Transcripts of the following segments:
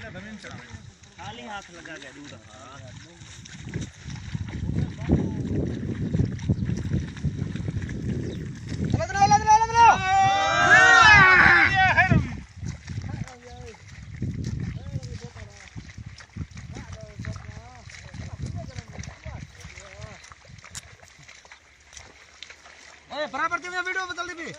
खाली हाथ लगा के दूध बराबर से वीडियो बदल दी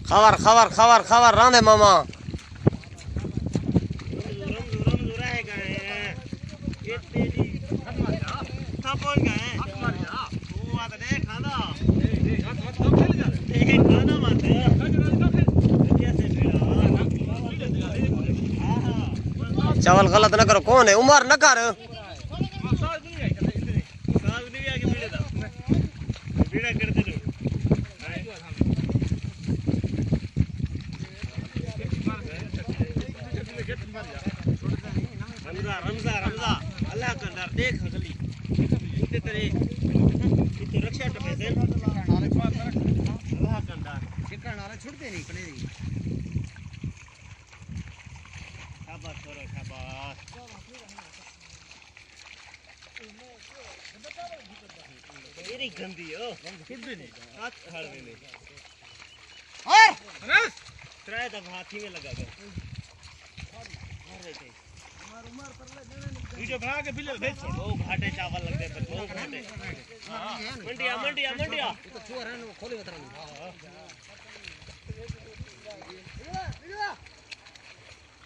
खबर खबर खबर खबर रांधे मामा चावल गलत न करो कौन है उमर न कर रमजा रमजा अल्लाह का डर देख गली इतने तेरे इतने रक्षा टपे से अल्लाह का डर चिकन नाले छुड़ते नहीं कने नहीं शाबाश छोरा शाबाश मेरी गंदी हो खुद भी नहीं हाथ खाड़ में नहीं और ट्राई तब हाथी में लगा गया वीडियो बना के बिल भेज छोड़ वो घाटे चावल लगते पर वो घाटे मंडिया मंडिया मंडिया तो चोर है वो खोले बता नहीं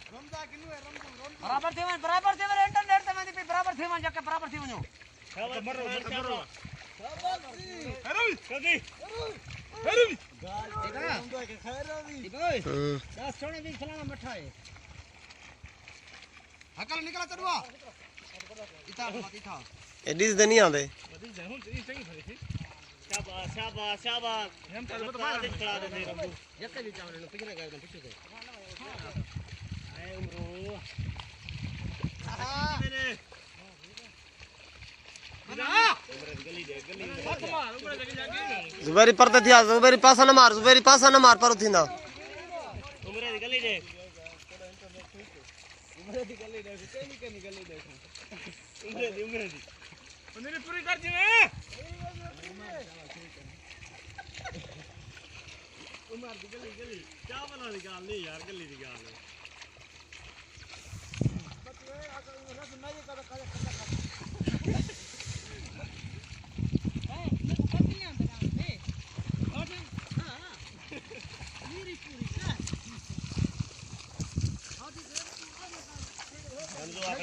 रमजा किनु है रमजा बराबर थे मैं इंटरनेट से मैं बराबर थे मैं जाके बराबर थे वनो मरो मरो कगी दास सोने भी खिलाना मठा है हकल निकला चढ़वा इता इता एडिस दे नहीं आते शाबाश शाबाश शाबाश हम तो खड़ा दे रंगू एक भी चावल ने पिछले गए एकदम पीछे से आए उमरो जुबेरी परते थिया जुबेरी पासा न मार पर उठिंदा उमरे दी गली दे उमरे दी उन्हें पूरी कर दी उमर दी गली चावल वाली गाल नहीं यार गली दी गाल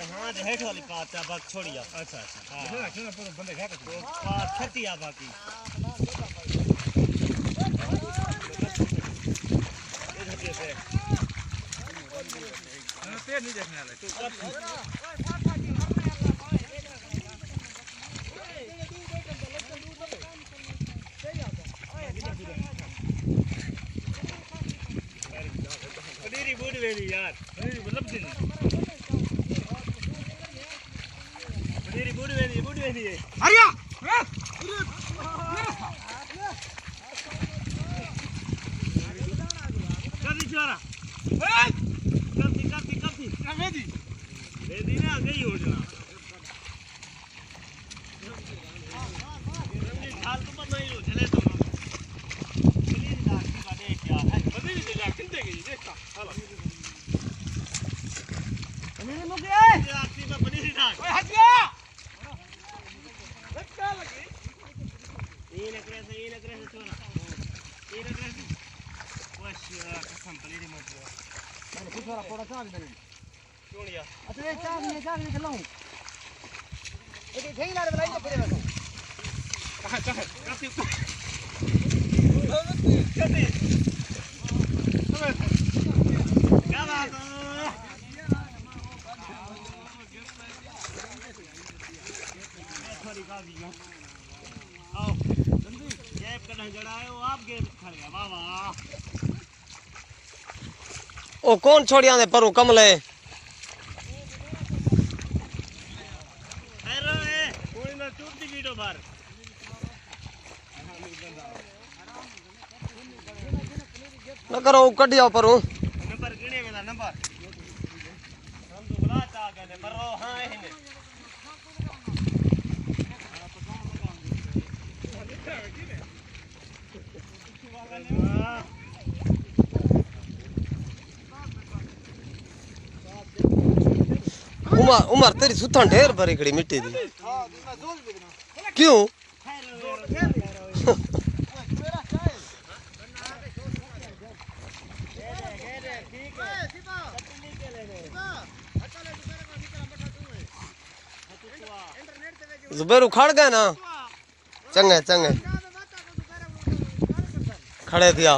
हाँ हेठ वाली पात बात छोड़िया अच्छा अच्छा हाँ बंदे घाट पात छतिया बाकी तेज नहीं देखने वाले पनीरी बूढ़ वेली यार पनीरी मतलब दिन पनीरी बूढ़ वेली है हरिया कभी छोरा कभी वेदी ना गई योजना हाल तो मत नहीं हो चले तो पनीरी दाल की बात है क्या है पनीरी दाल किंतु गई देखा हाल पनीरी मुक गए आखिरी में पनीरी दाल ओए हट गया क्या लगी ये लग रहा है छोरा ये लग रहा है वश कसम पनीरी मत दो मैंने कुछ वाला थोड़ा सा भी नहीं छोड़िया अच्छा ये चार नहीं खिलाऊं एक ठेंग ला रे लाइन पे बैठो कहां काफी क्या बात है थोड़ी बड़ा दिया आओ गैप कटन जड़ा है वो आप गेम खड़ गया वाह वाह ओ कौन छोड़िया दे परू कमले अरे कोई ना चूती वीडियो बार न करो कटिया परू नंबर गिने में नंबर हम तो बुला चा गए पर रो हां है ने उमर तेरी सुथन ढेर भरी खड़ी मिट्टी दी क्यों जुबेर उखाड़ गए ना चंगे चंगे खड़े थिया